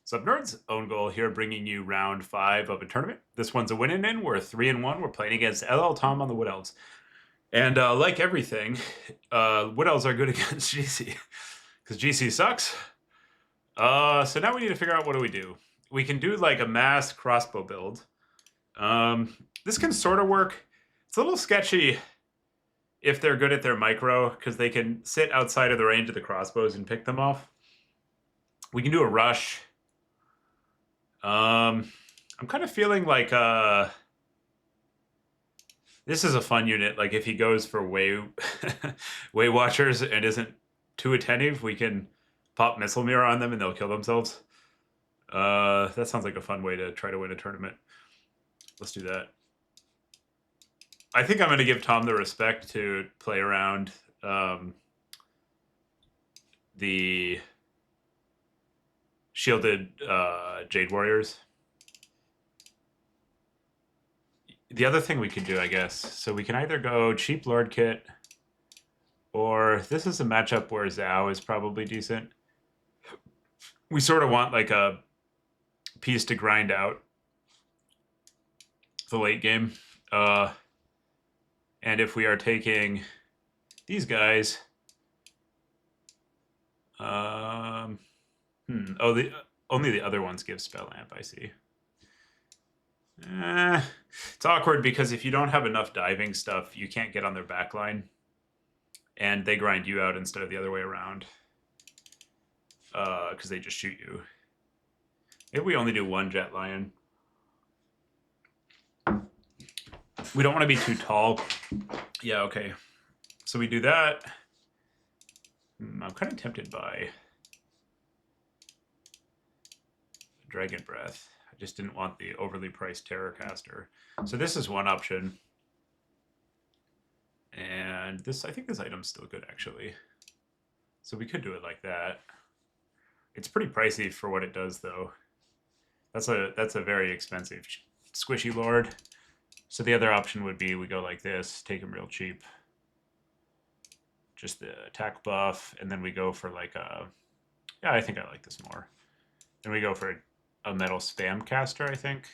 Sup nerds, own goal here, bringing you round 5 of a tournament. This one's a win and in. We're 3-1. We're playing against LL Tom on the Wood Elves, and like everything, Wood Elves are good against GC because GC sucks. So now we need to figure out what do we do. We can do like a mass crossbow build. This can sort of work. It's a little sketchy if they're good at their micro because they can sit outside of the range of the crossbows and pick them off. We can do a rush. I'm kind of feeling like this is a fun unit. Like if he goes for way way watchers and isn't too attentive, we can pop missile mirror on them and they'll kill themselves. That sounds like a fun way to try to win a tournament. Let's do that. I think I'm going to give Tom the respect to play around the shielded Jade Warriors. The other thing we could do, I guess, so we can either go cheap Lord Kit, or this is a matchup where Zhao is probably decent. We sort of want like a piece to grind out the late game. And if we are taking these guys, only the other ones give spell amp, I see. It's awkward because if you don't have enough diving stuff, you can't get on their backline, and they grind you out instead of the other way around. Because they just shoot you. Maybe we only do one Jet Lion. We don't want to be too tall. Yeah, okay. So we do that. I'm kind of tempted by Dragon Breath. I just didn't want the overly priced Terrorcaster. So this is one option. And this, I think this item's still good, actually. So we could do it like that. It's pretty pricey for what it does, though. That's a very expensive squishy Lord. So the other option would be we go like this, take him real cheap. Just the attack buff, and then we go for like a... Yeah, I think I like this more. Then we go for a metal spam caster, I think.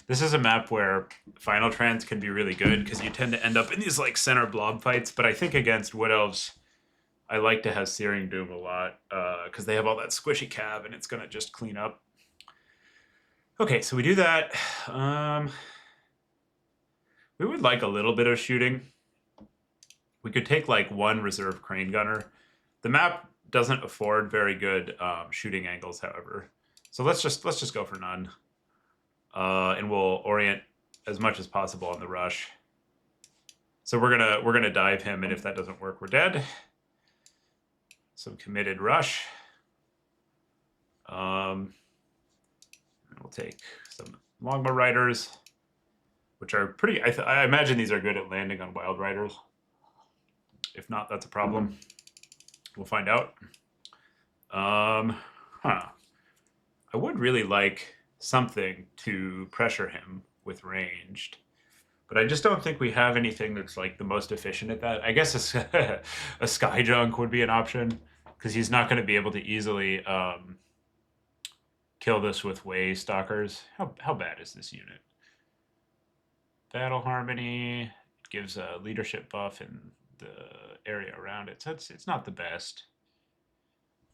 This is a map where Final Trans can be really good because you tend to end up in these like center blob fights, but I think against Wood Elves, I like to have Searing Doom a lot because they have all that squishy cav and it's going to just clean up. Okay, so we do that. We would like a little bit of shooting. We could take like one reserve crane gunner. The map doesn't afford very good shooting angles, however. So let's just go for none. And we'll orient as much as possible on the rush. So we're gonna dive him, and if that doesn't work, we're dead. Some committed rush. We'll take some longbow riders, which are pretty. I imagine these are good at landing on wild riders. If not, that's a problem. We'll find out. I would really like something to pressure him with ranged, but I just don't think we have anything that's like the most efficient at that. I guess a sky junk would be an option because he's not going to be able to easily kill this with way stalkers. How bad is this unit? Battle harmony gives a leadership buff in the area around it, so it's not the best.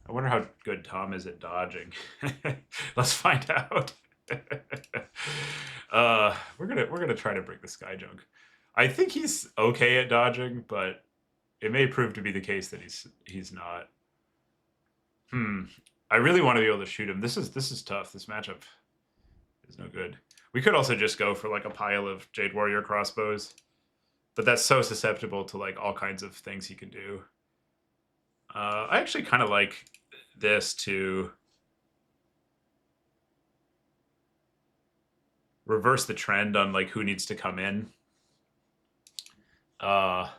I wonder how good Tom is at dodging. Let's find out. We're gonna try to bring the sky junk. I think he's okay at dodging, but it may prove to be the case that he's not. I really want to be able to shoot him. This is tough. This matchup is no good. We could also just go for like a pile of Jade Warrior crossbows, but that's so susceptible to like all kinds of things he can do. I actually kind of like this to reverse the trend on like who needs to come in. We'll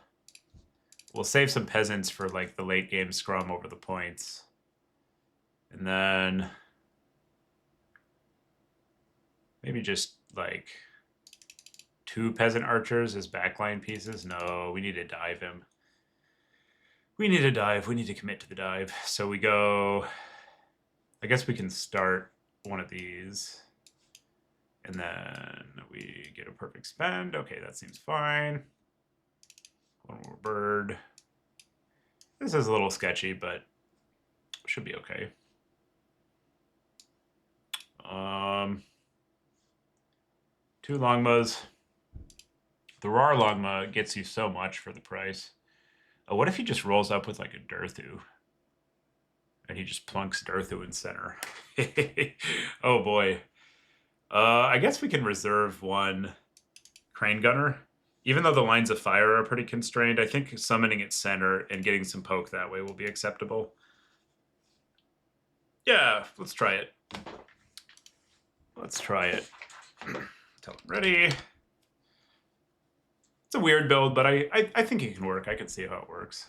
save some peasants for like the late game scrum over the points. And then maybe just like 2 peasant archers as backline pieces. No, we need to dive him. We need to dive. We need to commit to the dive. So we go I guess we can start one of these. And then we get a perfect spend. Okay, that seems fine. One more bird. This is a little sketchy, but should be okay. Two Longmas. The Rar Longma gets you so much for the price. Oh, what if he just rolls up with like a Durthu? And he just plunks Durthu in center. Oh boy. I guess we can reserve one Crane Gunner. Even though the lines of fire are pretty constrained, I think summoning its center and getting some poke that way will be acceptable. Yeah, let's try it. Let's try it. Tell him ready. It's a weird build, but I think it can work. I can see how it works.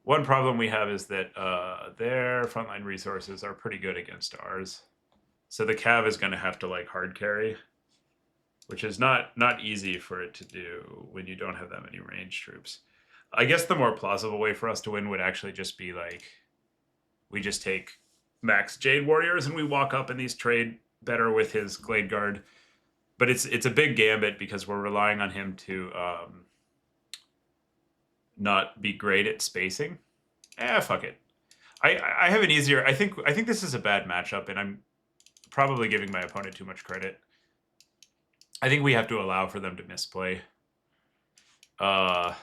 One problem we have is that their frontline resources are pretty good against ours. So the Cav is going to have to like hard carry, which is not easy for it to do when you don't have that many ranged troops. I guess the more plausible way for us to win would actually just be like we just take max Jade Warriors and we walk up and these trade better with his Glade Guard. But it's a big gambit because we're relying on him to not be great at spacing. Fuck it. I have an easier. I think this is a bad matchup, and I'm probably giving my opponent too much credit. I think we have to allow for them to misplay. Yeah.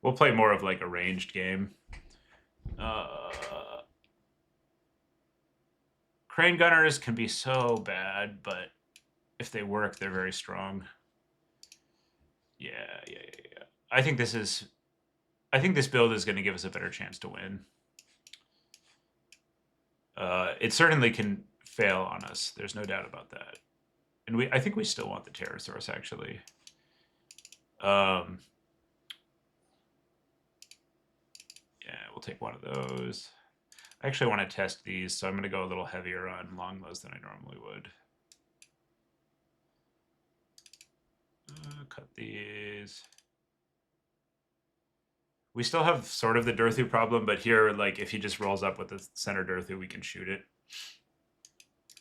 We'll play more of like a ranged game. Crane Gunners can be so bad, but if they work, they're very strong. Yeah. I think this build is going to give us a better chance to win. It certainly can fail on us. There's no doubt about that. And I think we still want the Pterosaurus, actually. Yeah, we'll take one of those. I actually want to test these, so I'm going to go a little heavier on Longmas than I normally would. Cut these. We still have sort of the Durthu problem, but here, like, if he just rolls up with the center Durthu, we can shoot it.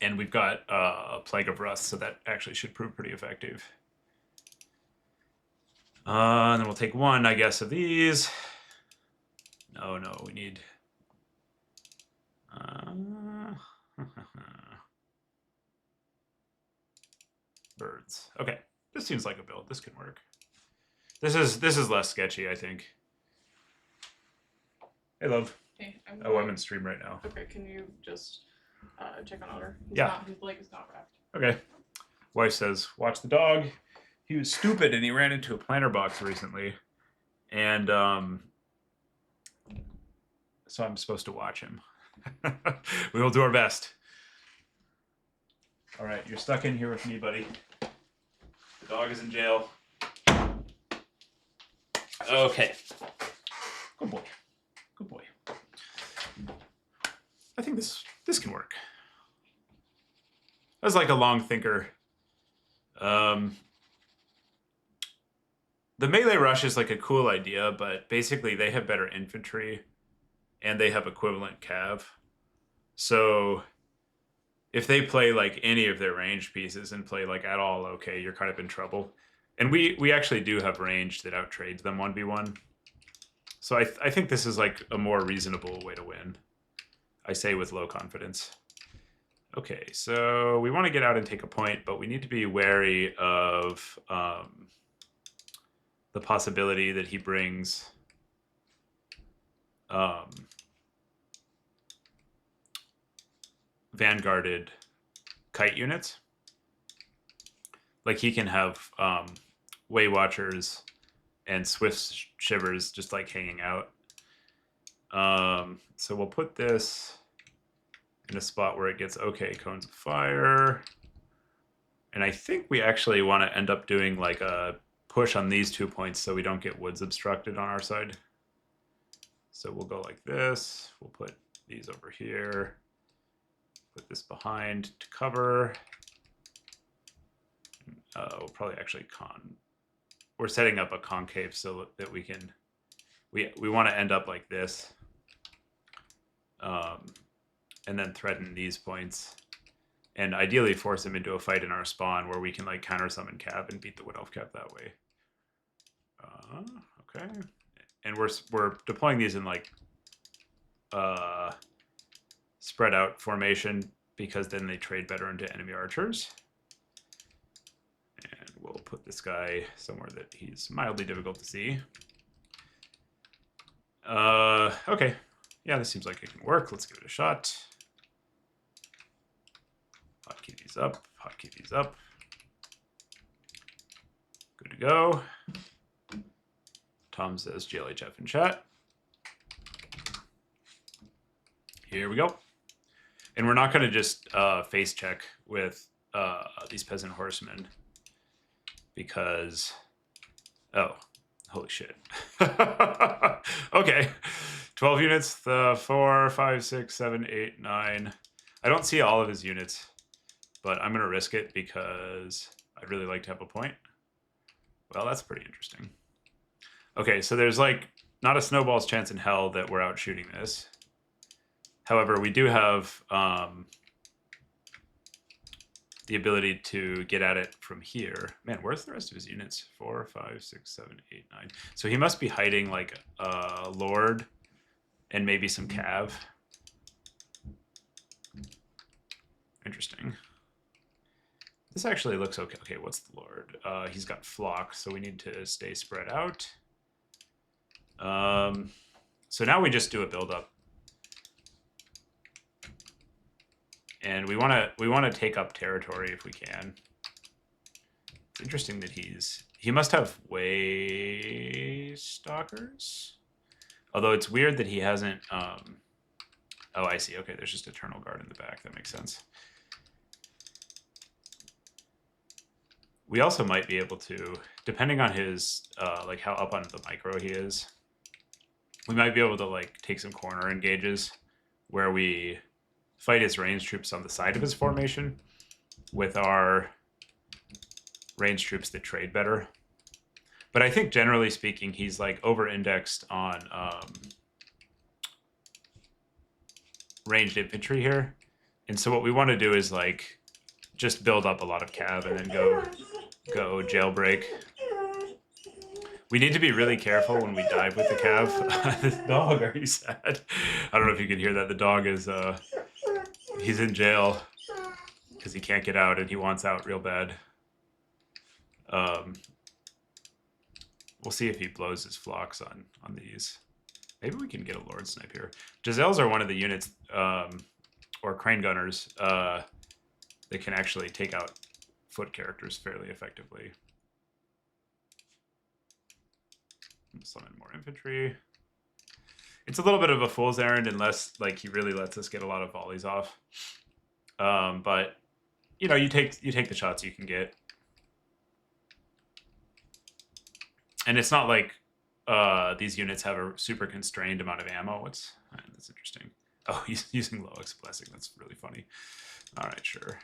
And we've got a Plague of Rust, so that actually should prove pretty effective. And then we'll take one, I guess, of these. No, we need... Birds. Okay, this seems like a build. This can work. This is less sketchy, I think. Hey, love. Hey, I'm in stream right now. Okay, can you just check on Otter? His leg is not wrapped. Okay. Wife says, watch the dog. He was stupid and he ran into a planter box recently. And so I'm supposed to watch him. We will do our best. All right, you're stuck in here with me, buddy. The dog is in jail. Okay. Good boy. Good boy. I think this can work. I was like a long thinker. The melee rush is like a cool idea, but basically they have better infantry and they have equivalent cav. So if they play like any of their ranged pieces and play like at all okay, you're kind of in trouble. And we actually do have range that outtrades them 1v1. So I think this is like a more reasonable way to win. I say with low confidence. Okay, so we want to get out and take a point, but we need to be wary of the possibility that he brings vanguarded kite units. Like he can have Way Watchers and Swift Shivers just like hanging out. So we'll put this in a spot where it gets okay cones of fire. And I think we actually want to end up doing like a push on these 2 points so we don't get woods obstructed on our side. So we'll go like this. We'll put these over here. Put this behind to cover. We'll probably actually we're setting up a concave so that we can, we want to end up like this. and then threaten these points. And ideally force him into a fight in our spawn where we can like counter summon Cav and beat the Wood Elf Cav that way. Okay. And we're deploying these in like spread out formation because then they trade better into enemy archers. And we'll put this guy somewhere that he's mildly difficult to see. Okay. Yeah, this seems like it can work. Let's give it a shot. Hotkey these up. Hotkey these up. Good to go. Tom says GLHF in chat. Here we go. And we're not going to just face check with these peasant horsemen because, oh, holy shit. Okay. 12 units, 4, 5, 6, 7, 8, 9. I don't see all of his units, but I'm going to risk it because I'd really like to have a point. Well, that's pretty interesting. Okay, so there's like not a snowball's chance in hell that we're out shooting this. However, we do have the ability to get at it from here. Man, where's the rest of his units? 4, 5, 6, 7, 8, 9. So he must be hiding like a Lord and maybe some Cav. Interesting. This actually looks okay. Okay, what's the Lord? He's got Flock, so we need to stay spread out. So now we just do a build-up. And we want to take up territory if we can. It's interesting that he must have way stalkers. Although it's weird that he hasn't oh, I see. Okay, there's just Eternal Guard in the back. That makes sense. We also might be able to, depending on his like how up on the micro he is, we might be able to like take some corner engages where we fight his ranged troops on the side of his formation with our ranged troops that trade better. But I think generally speaking, he's like over-indexed on ranged infantry here. And so what we want to do is like just build up a lot of cav and then go jailbreak. We need to be really careful when we dive with the cav. This dog, are you sad? I don't know if you can hear that. The dog is he's in jail because he can't get out and he wants out real bad. We'll see if he blows his flocks on these. Maybe we can get a Lord Snipe here. Giselles are one of the units, or Crane Gunners, that can actually take out foot characters fairly effectively. Summon more infantry. It's a little bit of a fool's errand unless like he really lets us get a lot of volleys off. But you know, you take the shots you can get. And it's not like these units have a super constrained amount of ammo. That's interesting. Oh, he's using Loix Blessing. That's really funny. All right, sure.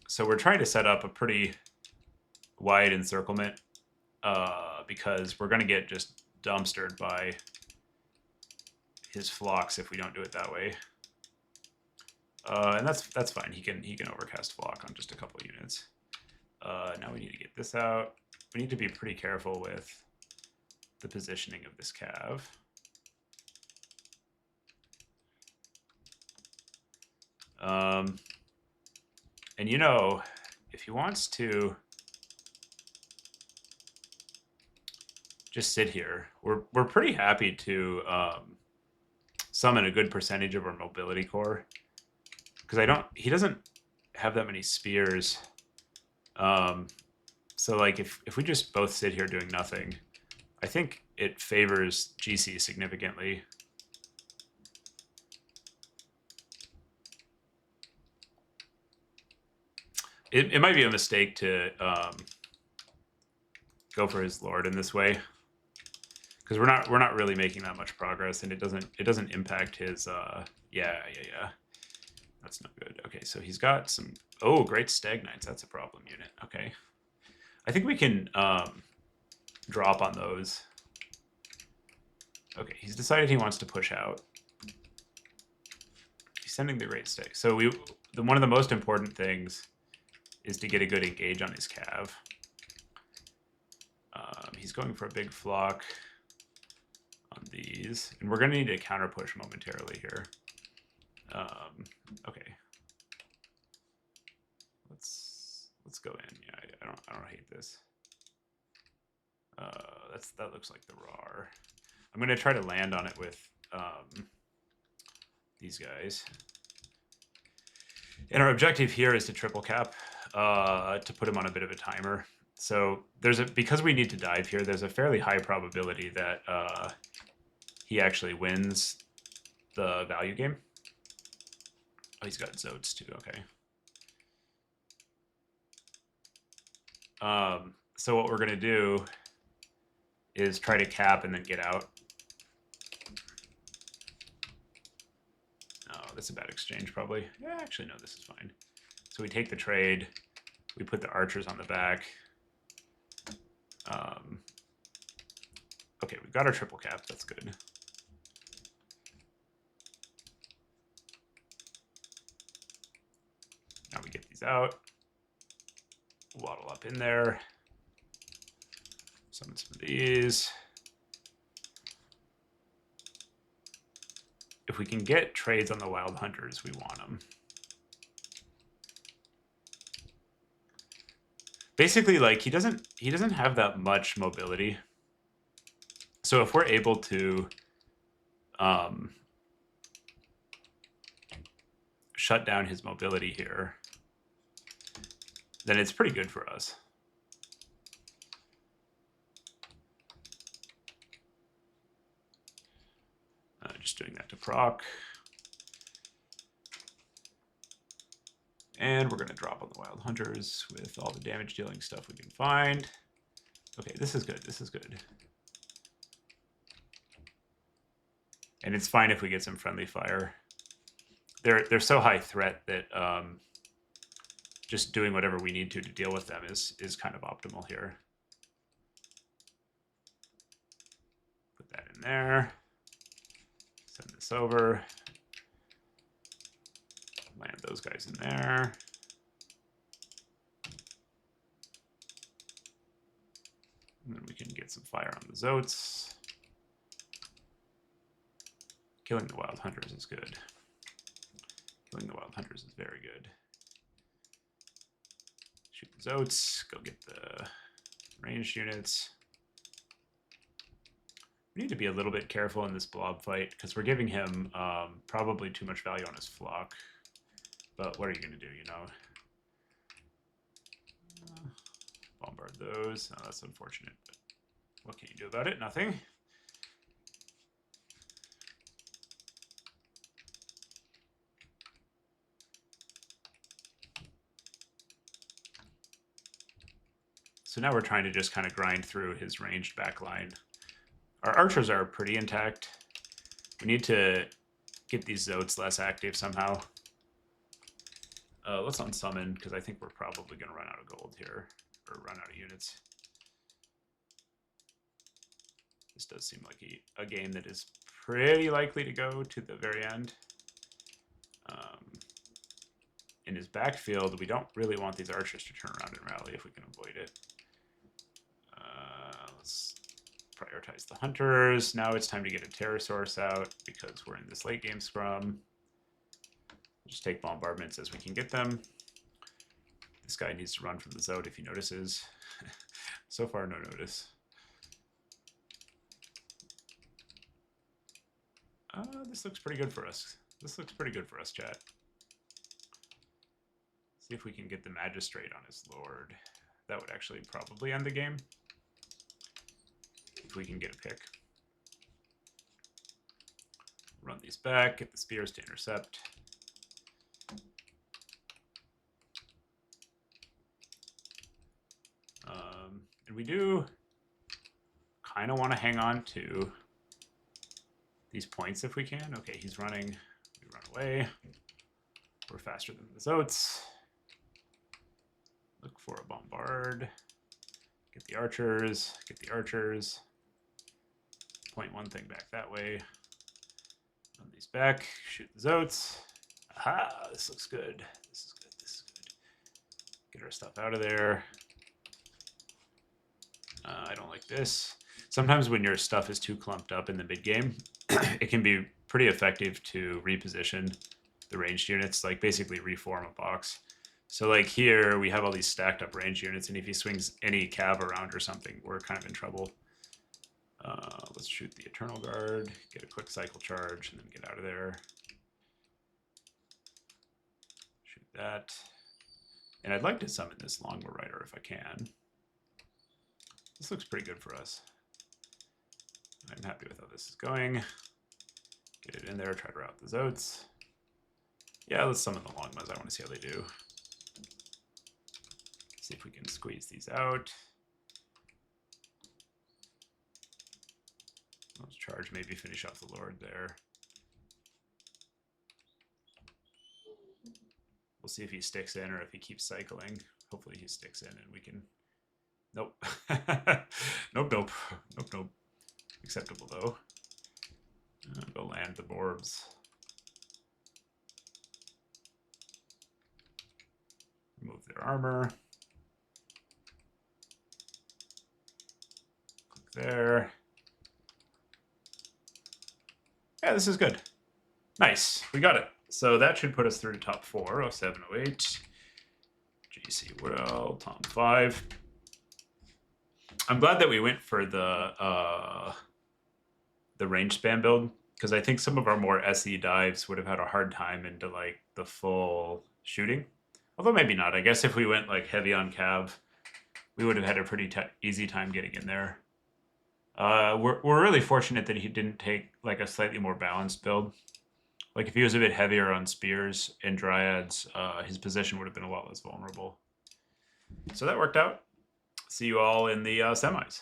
So we're trying to set up a pretty wide encirclement because we're going to get just dumpstered by his flocks if we don't do it that way. And that's fine. He can overcast flock on just a couple units. Now we need to get this out. We need to be pretty careful with the positioning of this cav. And you know, if he wants to just sit here, we're pretty happy to summon a good percentage of our mobility core because he doesn't have that many spears. So like if we just both sit here doing nothing, I think it favors GC significantly. It might be a mistake to go for his Lord in this way because we're not really making that much progress, and it doesn't impact his yeah. That's not good. Okay, so he's got some great Stag Knights. That's a problem unit. Okay, I think we can drop on those. Okay, he's decided he wants to push out. He's sending the great stake. So one of the most important things is to get a good engage on his cav. He's going for a big flock on these, and we're going to need to counter push momentarily here. Okay, let's go in. Yeah, I don't hate this. That looks like the RAR. I'm going to try to land on it with these guys. And our objective here is to triple cap to put him on a bit of a timer. So because we need to dive here, there's a fairly high probability that he actually wins the value game. Oh, he's got Zotes too. Okay. So what we're gonna do is try to cap and then get out. Oh, that's a bad exchange probably. Yeah, actually no, this is fine. So we take the trade, we put the archers on the back. Okay, we've got our triple cap, that's good. Now we get these out. Waddle up in there. Summon some of these. If we can get trades on the wild hunters, we want them. Basically, like he doesn't have that much mobility. So if we're able to shut down his mobility here, then it's pretty good for us. Just doing that to proc. And we're going to drop on the wild hunters with all the damage dealing stuff we can find. Okay, this is good. This is good. And it's fine if we get some friendly fire. They're so high threat that just doing whatever we need to deal with them is kind of optimal here. Put that in there. Send this over. Land those guys in there. And then we can get some fire on the Zotes. Killing the wild hunters is good. Killing the wild hunters is very good. Shoot the Zotes. Go get the ranged units. We need to be a little bit careful in this blob fight because we're giving him probably too much value on his flock. But what are you going to do, you know? Bombard those. Oh, that's unfortunate, but what can you do about it? Nothing. So now we're trying to just kind of grind through his ranged backline. Our archers are pretty intact. We need to get these Zotes less active somehow. Let's unsummon, because I think we're probably going to run out of gold here, or run out of units. This does seem like a game that is pretty likely to go to the very end. In his backfield, we don't really want these archers to turn around and rally if we can avoid it. Let's prioritize the hunters. Now it's time to get a terror source out because we're in this late game scrum. Just take bombardments as we can get them. This guy needs to run from the Zote if he notices. So far, no notice. This looks pretty good for us. This looks pretty good for us, chat. See if we can get the magistrate on his lord. That would actually probably end the game. If we can get a pick. Run these back, get the spears to intercept. And we do kind of want to hang on to these points if we can. Okay, he's running. We run away. We're faster than the Zotes. Look for a bombard. Get the archers. Get the archers. point one thing back that way. Run these back. Shoot the Zoats. Aha! This looks good. This is good. This is good. Get our stuff out of there. I don't like this. Sometimes when your stuff is too clumped up in the mid game, it can be pretty effective to reposition the ranged units, like basically reform a box. So like here, we have all these stacked up ranged units, and if he swings any cav around or something, we're kind of in trouble. Let's shoot the Eternal Guard, get a quick cycle charge, and then get out of there. Shoot that. And I'd like to summon this Longbow Rider if I can. This looks pretty good for us. I'm happy with how this is going. Get it in there, try to route the Zoats. Yeah, let's summon the Longmas. I want to see how they do. See if we can squeeze these out. Let's charge, maybe finish off the Lord there. We'll see if he sticks in or if he keeps cycling. Hopefully he sticks in and we can... Nope. Nope, nope. Nope, nope. Acceptable, though. Go land the Borbs. Remove their armor. Click there. Yeah, this is good. Nice. We got it. So that should put us through to top 4. 07, 08. GC Will, Tom 5. I'm glad that we went for the range spam build, because I think some of our more SE dives would have had a hard time into like the full shooting. Although maybe not. I guess if we went like heavy on cav, we would have had a pretty easy time getting in there. We're really fortunate that he didn't take like a slightly more balanced build. Like if he was a bit heavier on spears and dryads, his position would have been a lot less vulnerable. So that worked out. See you all in the semis.